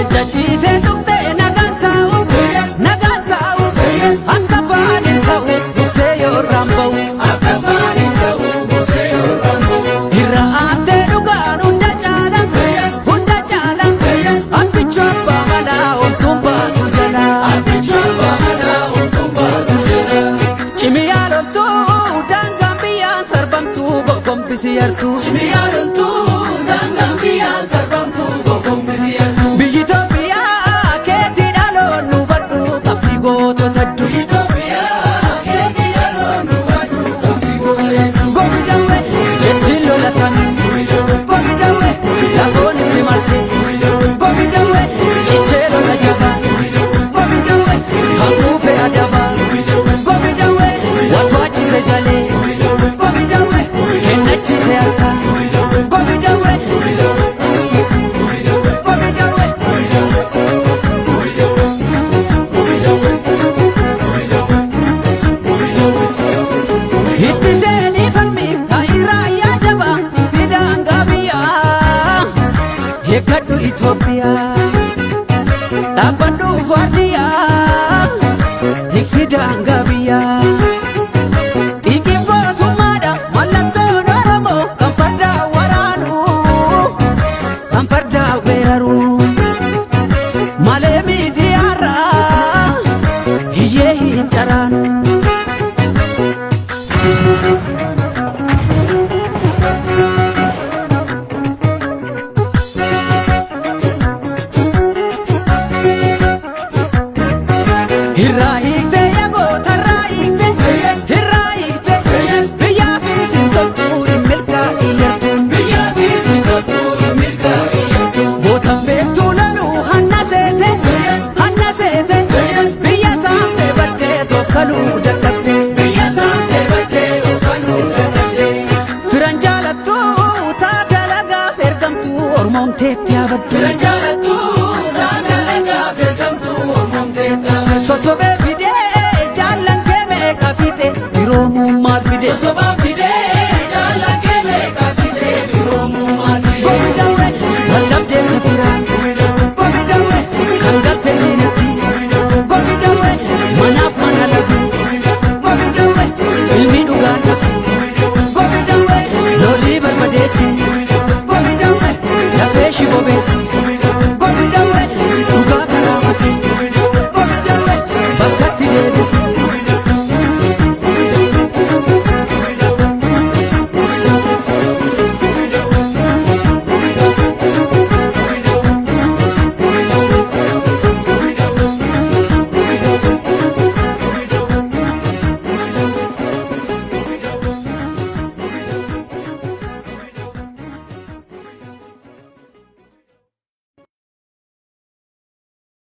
Jajise tukte nagantau Akafani tau Bukse yo rambau Akafani tau Bukse yo rambau Hira ate dugan Hunda chala Ampichu abba mala Untumba tujala Ampichu abba mala Untumba tujala Chimiyarol tu Dangambiyan sarbamtu Bokompisi yartu Chimiyarol tu Dangambiyan sarbamtu Bokompisi yartu Biyitopia keti dalon nubadu Kapli goto taddu Biyitopia keti dalon nubadu Kapli goto taddu Gobidawe jetilo lasani Gobidawe lagoni primarse Gobidawe chichelo rajaba Gobidawe kamufe adaba Gobidawe watwachi sejale Gobidawe kenachi seaka Gobidawe Ittiseni falmi taira ya jaba Sidanga biya Hekadu Ethiopia Tabadu Fardiya Sidanga biya Tikibotu mada Malato Oromo Kamparda waranu Kamparda weraru Malemi diara Hiye hinjaranu Hirraikte yago tarraikte Hirraikte Biya fi sintoltu imilka iyartun Biya fi sintoltu imilka iyartun Bota beektu lalu hanna seete Biya saamte badde tofkalu dadhabde Biya saamte badde tofkalu dadhabde Firan jaalattu taata lagaaf ergamtu ormoomteetti yaabaddu Firan jaalattu taata lagaaf ergamtu ormoomteetti yaabaddu Sosobee fide jaallan kee meeqa fide biroo mummaat fide